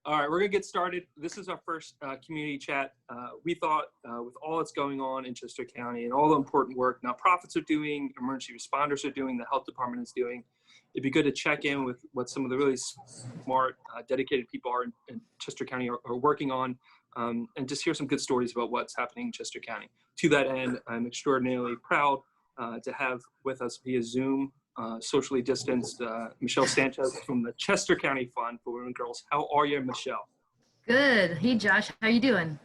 All right, we're gonna get started. This is our first community chat. We thought with all that's going on in Chester County and all the important work nonprofits are doing, emergency responders are doing, the health department is doing, it'd be good to check in with what some of the really smart, dedicated people are in Chester County are working on, and just hear some good stories about what's happening in Chester County. To that end, I'm extraordinarily proud to have with us via Zoom, socially distanced, Michelle Sanchez from the Chester County Fund for Women and Girls. How are you, Michelle? Good. Hey, Josh. How you doing?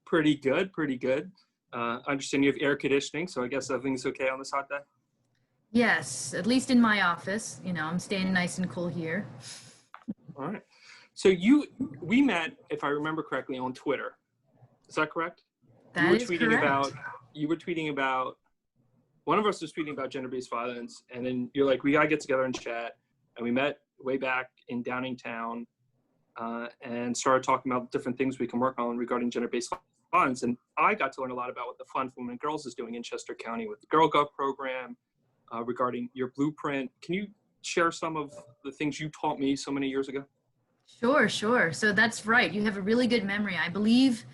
Pretty good, pretty good. I understand you have air conditioning, so I guess everything's okay on this hot day? Yes, at least in my office. You know, I'm staying nice and cool here. All right. So we met, if I remember correctly, on Twitter. Is that correct? That is correct. You were tweeting about, one of us was tweeting about gender-based violence, and then you're like, we gotta get together and chat. And we met way back in Downingtown and started talking about different things we can work on regarding gender-based violence. And I got to learn a lot about what the Fund for Women and Girls is doing in Chester County with the Girl Gov program, regarding your blueprint. Can you share some of the things you taught me so many years ago? Sure. So that's right. You have a really good memory. I believe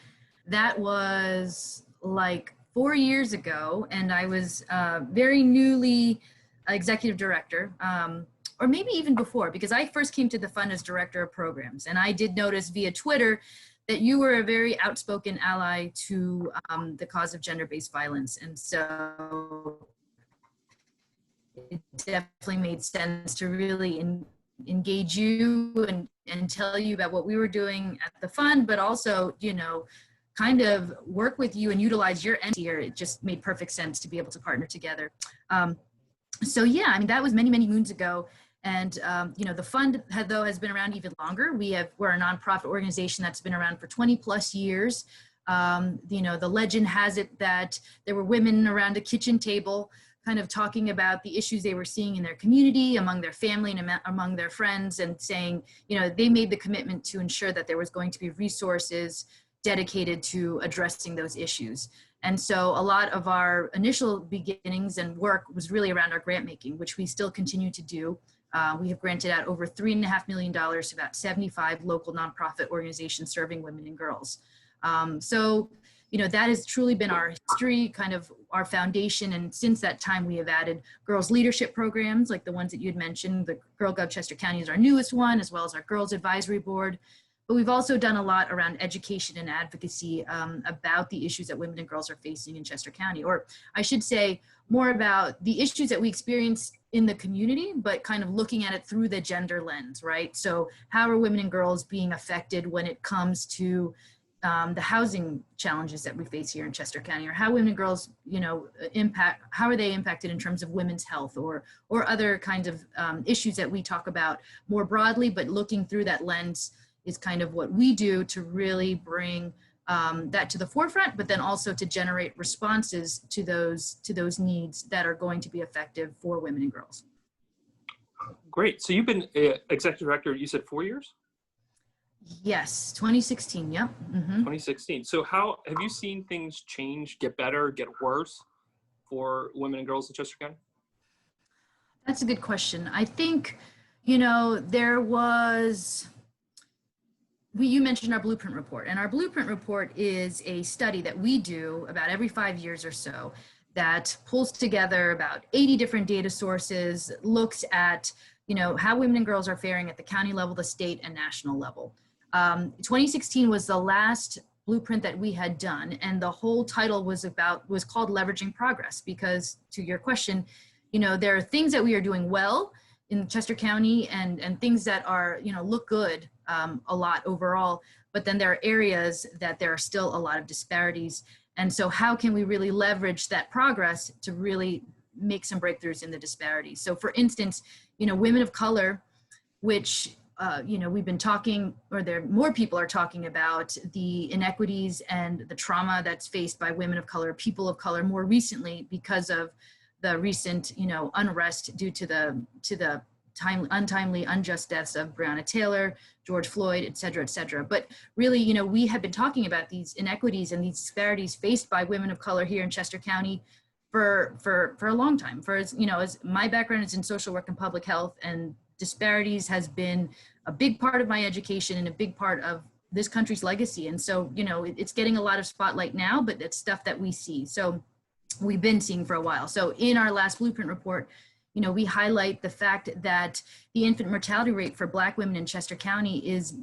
that was like 4 years ago, and I was very newly executive director, or maybe even before, because I first came to the fund as director of programs. And I did notice via Twitter that you were a very outspoken ally to the cause of gender-based violence. And so it definitely made sense to really engage you and tell you about what we were doing at the fund, but also, you know, kind of work with you and utilize your end here. It just made perfect sense to be able to partner together. So yeah, I mean, that was many moons ago. And, you know, the fund has been around even longer. We're a nonprofit organization that's been around for 20 plus years. You know, the legend has it that there were women around a kitchen table kind of talking about the issues they were seeing in their community, among their family and among their friends, and saying, you know, they made the commitment to ensure that there was going to be resources dedicated to addressing those issues. And so a lot of our initial beginnings and work was really around our grant making, which we still continue to do. We have granted out over $3.5 million to about 75 local nonprofit organizations serving women and girls. So, you know, that has truly been our history, kind of our foundation. And since that time, we have added girls leadership programs like the ones that you had mentioned. The Girl Gov Chester County is our newest one, as well as our Girls Advisory Board. But we've also done a lot around education and advocacy about the issues that women and girls are facing in Chester County, or I should say more about the issues that we experience in the community, but kind of looking at it through the gender lens, right? So how are women and girls being affected when it comes to the housing challenges that we face here in Chester County, or how women and girls, you know, how are they impacted in terms of women's health or other kinds of issues that we talk about more broadly, but looking through that lens is kind of what we do to really bring that to the forefront, but then also to generate responses to those needs that are going to be effective for women and girls. Great. So you've been executive director, you said 4 years? Yes, 2016, yep. Mm-hmm. 2016. So how have you seen things change, get better, get worse for women and girls in Chester County? That's a good question. I think, you know, you mentioned our blueprint report, and our blueprint report is a study that we do about every 5 years or so that pulls together about 80 different data sources, looks at, you know, how women and girls are faring at the county level, the state and national level. 2016 was the last blueprint that we had done, and the whole title was called Leveraging Progress, because to your question, you know, there are things that we are doing well in Chester County and things that are, you know, look good a lot overall, but then there are areas that there are still a lot of disparities. And so how can we really leverage that progress to really make some breakthroughs in the disparities? So for instance, you know, women of color, which, you know, we've been talking, or more people are talking about the inequities and the trauma that's faced by women of color, people of color more recently because of the recent, you know, unrest due to the untimely, unjust deaths of Breonna Taylor, George Floyd, et cetera. But really, you know, we have been talking about these inequities and these disparities faced by women of color here in Chester County for a long time. For, as you know, as my background is in social work and public health, and disparities has been a big part of my education and a big part of this country's legacy. And so, it's getting a lot of spotlight now, but it's stuff that we see. So we've been seeing for a while. So in our last blueprint report, we highlight the fact that the infant mortality rate for Black women in Chester County is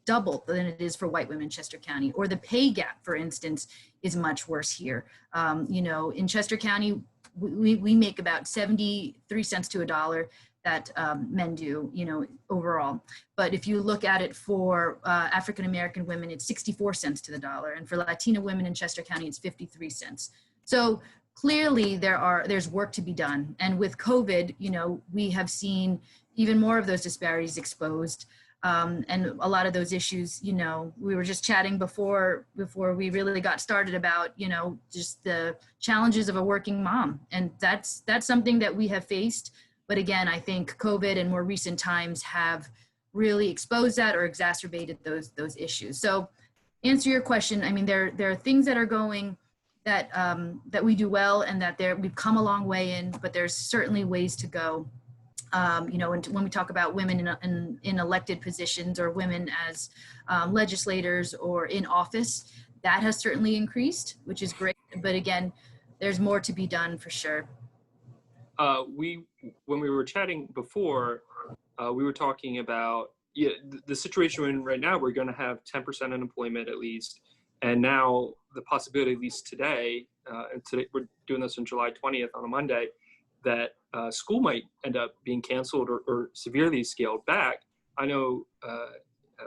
double than it is for white women in Chester County, or the pay gap, for instance, is much worse here. In Chester County, we make about 73 cents to a dollar that men do, overall. But if you look at it for African-American women, it's 64 cents to the dollar. And for Latina women in Chester County, it's 53 cents. So clearly there's work to be done. And with COVID, we have seen even more of those disparities exposed. And a lot of those issues, we were just chatting before we really got started about, just the challenges of a working mom. And that's something that we have faced. But again, I think COVID and more recent times have really exposed that or exacerbated those issues. So answer your question, I mean, there are things that are going that we do well and that we've come a long way in, but there's certainly ways to go. And when we talk about women in elected positions or women as legislators or in office, that has certainly increased, which is great. But again, there's more to be done for sure. When we were chatting before, we were talking about the situation we're in right now. We're going to have 10% unemployment at least, and now the possibility, at least today, and today we're doing this on July 20th on a Monday, that school might end up being canceled or severely scaled back. I know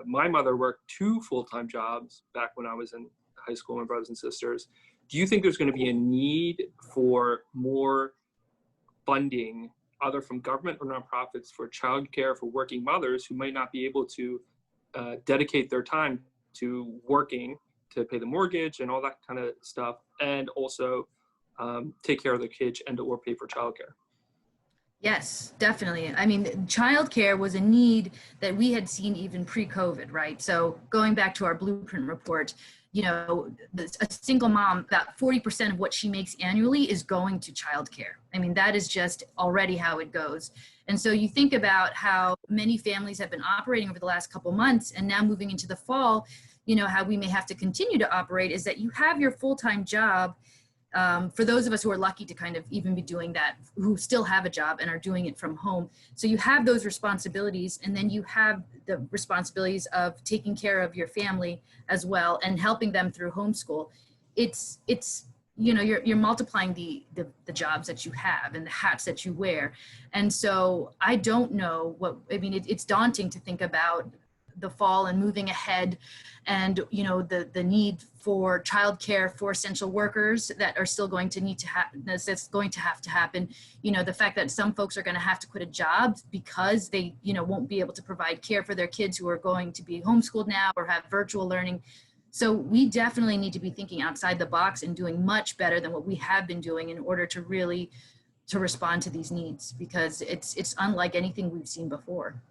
my mother worked 2 full-time jobs back when I was in high school, my brothers and sisters. Do you think there's going to be a need for more funding, either from government or nonprofits, for childcare for working mothers who might not be able to dedicate their time to working to pay the mortgage and all that kind of stuff, and also take care of their kids and or pay for childcare? Yes, definitely. I mean, childcare was a need that we had seen even pre-COVID, right? So going back to our blueprint report, a single mom, about 40% of what she makes annually is going to childcare. I mean, that is just already how it goes. And so you think about how many families have been operating over the last couple months, and now moving into the fall, how we may have to continue to operate is that you have your full-time job. For those of us who are lucky to kind of even be doing that, who still have a job and are doing it from home. So you have those responsibilities, and then you have the responsibilities of taking care of your family as well and helping them through homeschool. It's you're multiplying the jobs that you have and the hats that you wear. And so I don't know it's daunting to think about the fall and moving ahead, and the need for childcare for essential workers that are still going to need to that's going to have to happen. The fact that some folks are going to have to quit a job because they won't be able to provide care for their kids who are going to be homeschooled now or have virtual learning. So we definitely need to be thinking outside the box and doing much better than what we have been doing in order to really respond to these needs, because it's unlike anything we've seen before.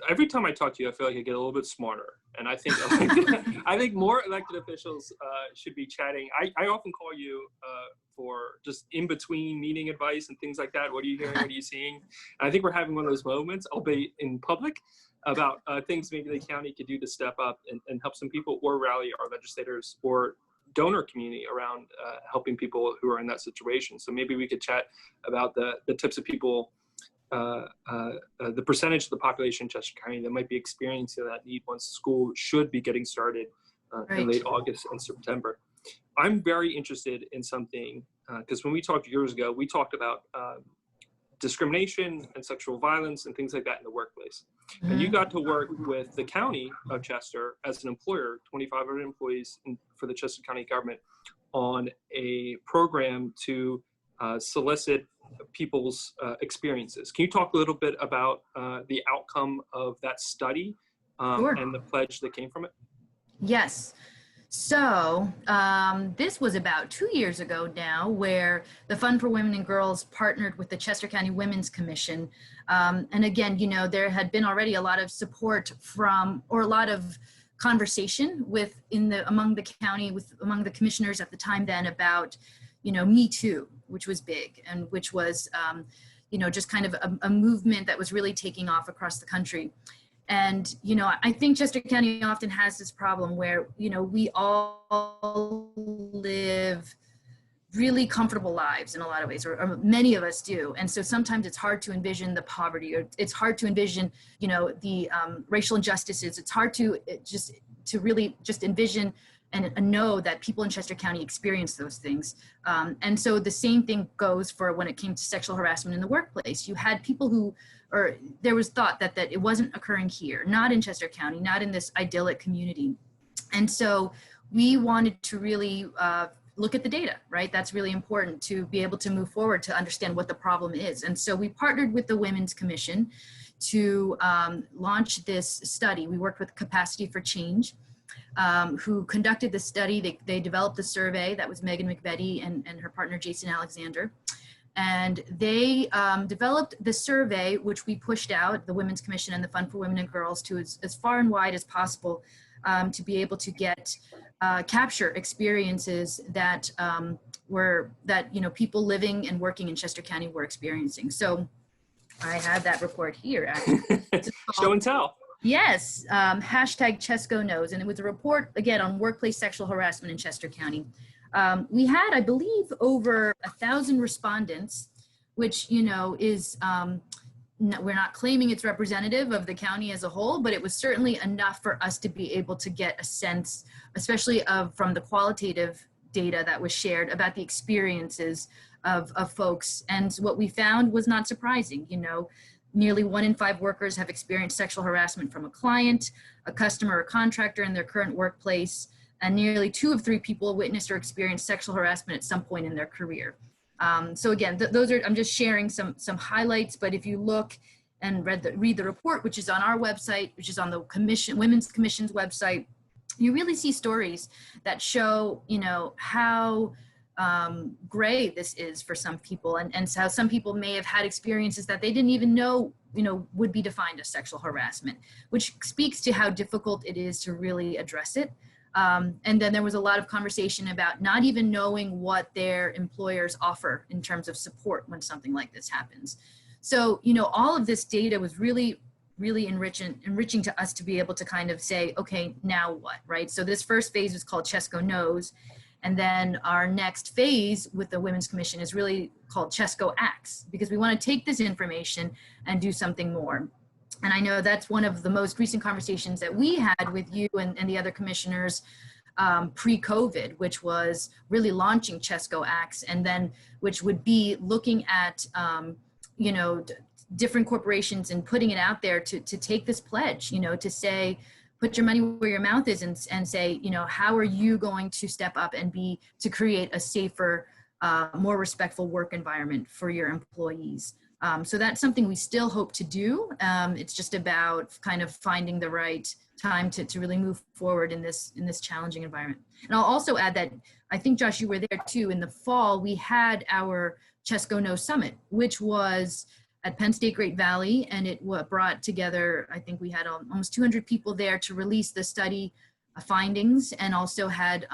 Every time I talk to you, I feel like I get a little bit smarter. And I think more elected officials should be chatting. I often call you for just in between meeting advice and things like that. What are you hearing? What are you seeing? And I think we're having one of those moments, albeit in public, about things maybe the county could do to step up and help some people, or rally our legislators or donor community around helping people who are in that situation. So maybe we could chat about the types of people, the percentage of the population in Chester County that might be experiencing that need once school should be getting started in late August and September. I'm very interested in something, because when we talked years ago, we talked about discrimination and sexual violence and things like that in the workplace. Mm-hmm. And you got to work with the county of Chester as an employer, 2,500 employees for the Chester County government, on a program to solicit people's experiences. Can you talk a little bit about the outcome of that study Sure. and the pledge that came from it? Yes. So this was about 2 years ago now, where the Fund for Women and Girls partnered with the Chester County Women's Commission. And again, there had been already a lot of support or a lot of conversation among the commissioners at the time then about, Me Too, which was big, and which was, just kind of a movement that was really taking off across the country. And, I think Chester County often has this problem where, we all live really comfortable lives in a lot of ways, or many of us do. And so sometimes it's hard to envision the poverty, or it's hard to envision, the racial injustices. It's hard to really just envision and know that people in Chester County experience those things. And so the same thing goes for when it came to sexual harassment in the workplace. You had people or there was thought that it wasn't occurring here, not in Chester County, not in this idyllic community. And so we wanted to really look at the data, right? That's really important to be able to move forward to understand what the problem is. And so we partnered with the Women's Commission to launch this study. We worked with Capacity for Change, who conducted the study. They developed the survey. That was Megan McBetty and her partner, Jason Alexander. And they developed the survey, which we pushed out, the Women's Commission and the Fund for Women and Girls, to as far and wide as possible, to be able to capture experiences that people living and working in Chester County were experiencing. So I have that report here, actually. Show and tell. Yes, hashtag Chesco knows. And it was a report, again, on workplace sexual harassment in Chester County. We had, I believe, over 1,000 respondents, which, is, we're not claiming it's representative of the county as a whole, but it was certainly enough for us to be able to get a sense, especially from the qualitative data that was shared, about the experiences of folks. And what we found was not surprising. Nearly 1 in 5 workers have experienced sexual harassment from a client, a customer, or contractor in their current workplace, and nearly 2 of 3 people witnessed or experienced sexual harassment at some point in their career. So again, those are, I'm just sharing some highlights, but if you look and read the report, which is on our website, which is on the Women's Commission's website, you really see stories that show, how gray this is for some people, and how some people may have had experiences that they didn't even know, would be defined as sexual harassment, which speaks to how difficult it is to really address it. And then there was a lot of conversation about not even knowing what their employers offer in terms of support when something like this happens. So, all of this data was really, really enriching to us to be able to kind of say, okay, now what, right? So this first phase was called Chesco Knows. And then our next phase with the Women's Commission is really called Chesco Acts, because we want to take this information and do something more. And I know that's one of the most recent conversations that we had with you and the other commissioners pre-COVID, which was really launching Chesco Acts, and then which would be looking at, different corporations and putting it out there to take this pledge, to say, put your money where your mouth is, and say, how are you going to step up and to create a safer, more respectful work environment for your employees. So that's something we still hope to do. It's just about kind of finding the right time to really move forward in this challenging environment. And I'll also add that I think, Josh, you were there too. In the fall, we had our Chesco No Summit, which was at Penn State Great Valley, and it brought together, I think we had almost 200 people there to release the study findings, and also had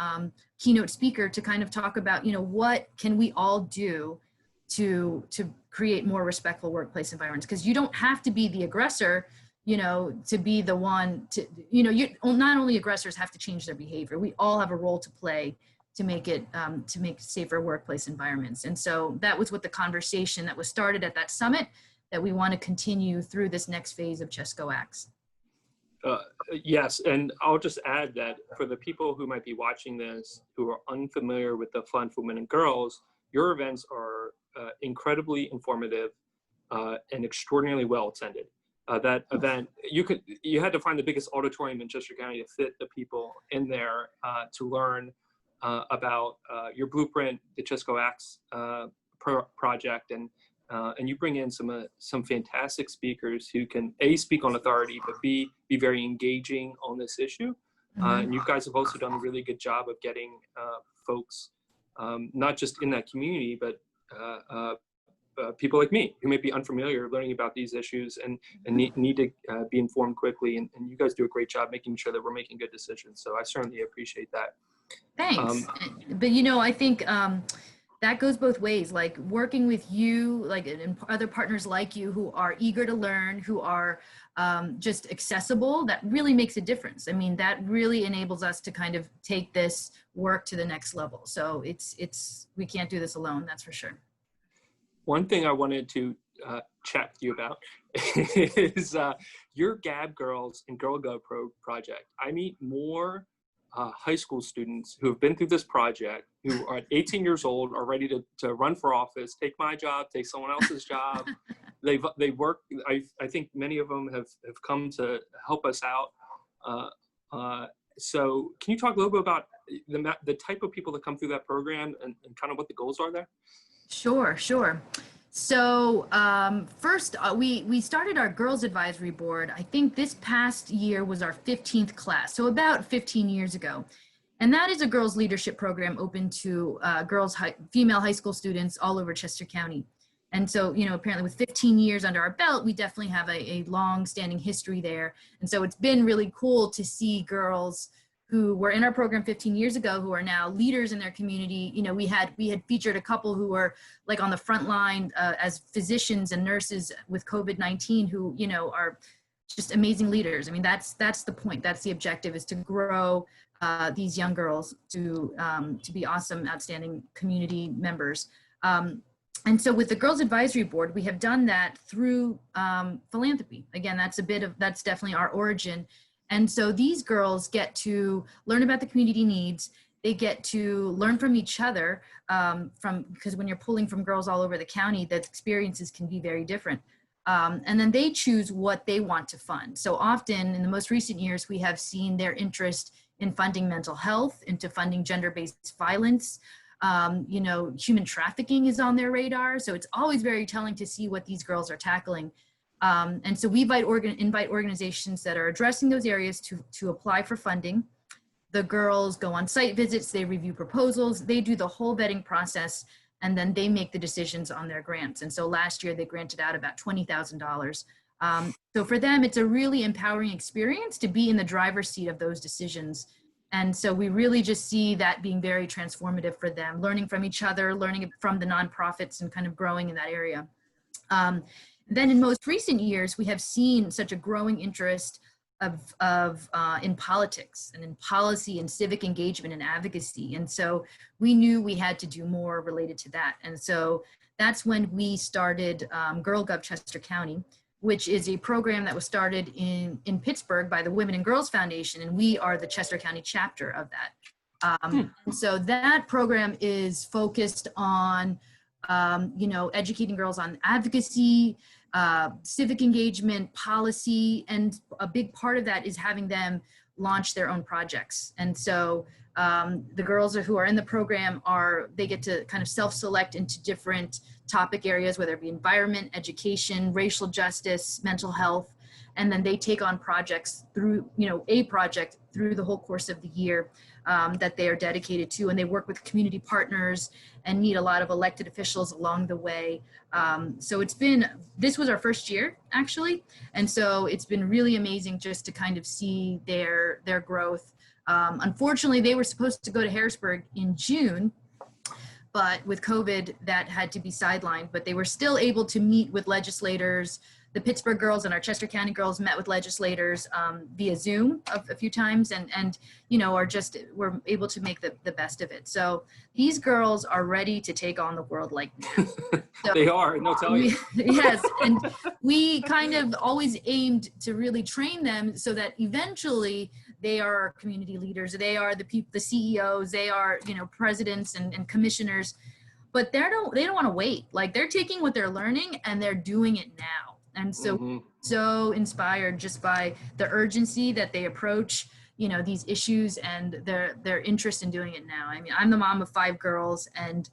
keynote speaker to kind of talk about, what can we all do to create more respectful workplace environments, because you don't have to be the aggressor, to be the one to, not only aggressors have to change their behavior, we all have a role to play to make safer workplace environments. And so that was what the conversation that was started at that summit that we want to continue through this next phase of Chesco Acts. Yes, and I'll just add that for the people who might be watching this who are unfamiliar with the Fund for Women and Girls, your events are incredibly informative and extraordinarily well attended. That event, you had to find the biggest auditorium in Chester County to fit the people in there to learn about your blueprint, the Chesco Acts project, and you bring in some fantastic speakers who can speak on authority, but be very engaging on this issue. And you guys have also done a really good job of getting folks, not just in that community, but people like me who may be unfamiliar learning about these issues and need to be informed quickly. And you guys do a great job making sure that we're making good decisions. So I certainly appreciate that. Thanks. But I think that goes both ways, like working with you, like, and other partners like you who are eager to learn, who are just accessible, that really makes a difference. I mean, that really enables us to kind of take this work to the next level. So we can't do this alone, that's for sure. One thing I wanted to chat with you about is your Gab Girls and Girl Go project. I meet more high school students who have been through this project, who are 18 years old, are ready to run for office, take my job, take someone else's job. They work. I think many of them have come to help us out. So can you talk a little bit about the type of people that come through that program and kind of what the goals are there? Sure. So first, we started our Girls Advisory Board. I think this past year was our 15th class, so about 15 years ago. And that is a girls leadership program open to female high school students all over Chester County. And so, apparently with 15 years under our belt, we definitely have a long-standing history there. And so it's been really cool to see girls who were in our program 15 years ago, who are now leaders in their community. We had featured a couple who were like on the front line as physicians and nurses with COVID-19, who, are just amazing leaders. I mean, that's the point. That's the objective, is to grow these young girls to be awesome, outstanding community members. And so with the Girls Advisory Board, we have done that through philanthropy. Again, that's definitely our origin. And so these girls get to learn about the community needs. They get to learn from each other, because when you're pulling from girls all over the county, the experiences can be very different. And then they choose what they want to fund. So often in the most recent years, we have seen their interest in funding mental health, into funding gender-based violence. Human trafficking is on their radar. So it's always very telling to see what these girls are tackling. And so we invite organizations that are addressing those areas to apply for funding. The girls go on site visits, they review proposals, they do the whole vetting process, and then they make the decisions on their grants. And so last year they granted out about $20,000. So for them, it's a really empowering experience to be in the driver's seat of those decisions. And so we really just see that being very transformative for them, learning from each other, learning from the nonprofits, and kind of growing in that area. Then in most recent years, we have seen such a growing interest in politics and in policy and civic engagement and advocacy. And so we knew we had to do more related to that. And so that's when we started GirlGov Chester County, which is a program that was started in Pittsburgh by the Women and Girls Foundation. And we are the Chester County chapter of that. And so that program is focused on educating girls on advocacy, civic engagement, policy, and a big part of that is having them launch their own projects. And so the girls who are in the program they get to kind of self-select into different topic areas, whether it be environment, education, racial justice, mental health, and then they take on projects through, a project through the whole course of the year that they are dedicated to, and they work with community partners and meet a lot of elected officials along the way. So this was our first year actually. And so it's been really amazing just to kind of see their growth. Unfortunately, they were supposed to go to Harrisburg in June, but with COVID that had to be sidelined, but they were still able to meet with legislators. The Pittsburgh girls and our Chester County girls met with legislators via Zoom a few times, and we're able to make the best of it. So these girls are ready to take on the world like now. So, they are, and they'll tell you. Yes, and we kind of always aimed to really train them so that eventually they are community leaders. They are the CEOs. They are presidents and commissioners. But they don't want to wait. Like, they're taking what they're learning and they're doing it now. And so, so inspired just by the urgency that they approach, these issues and their interest in doing it now. I mean, I'm the mom of 5 girls, and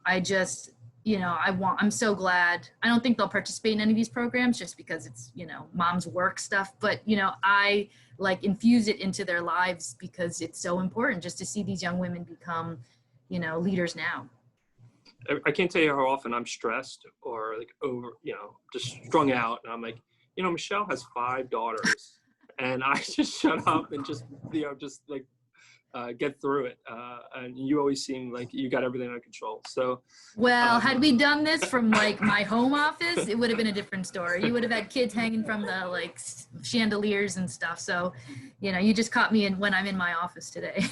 I just, I'm so glad. I don't think they'll participate in any of these programs just because it's, mom's work stuff, but, I infuse it into their lives because it's so important just to see these young women become, leaders now. I can't tell you how often I'm stressed or just strung out. And I'm like, Michelle has 5 daughters, and I just shut up and just get through it. And you always seem like you got everything under control. So, Well, had we done this from like my home office, it would have been a different story. You would have had kids hanging from the like chandeliers and stuff. So, you know, you just caught me in when I'm in my office today.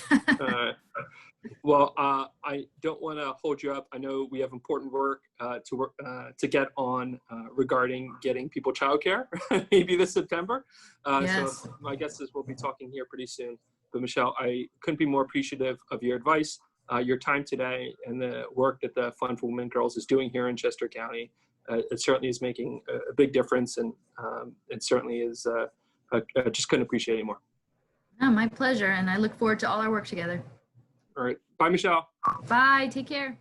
Well, I don't want to hold you up. I know we have important work to get on regarding getting people childcare, maybe this September. Yes. So my guess is we'll be talking here pretty soon. But Michelle, I couldn't be more appreciative of your advice, your time today, and the work that the Fund for Women and Girls is doing here in Chester County. It certainly is making a big difference, and it certainly is. I just couldn't appreciate it anymore. No, my pleasure. And I look forward to all our work together. All right. Bye, Michelle. Bye. Take care.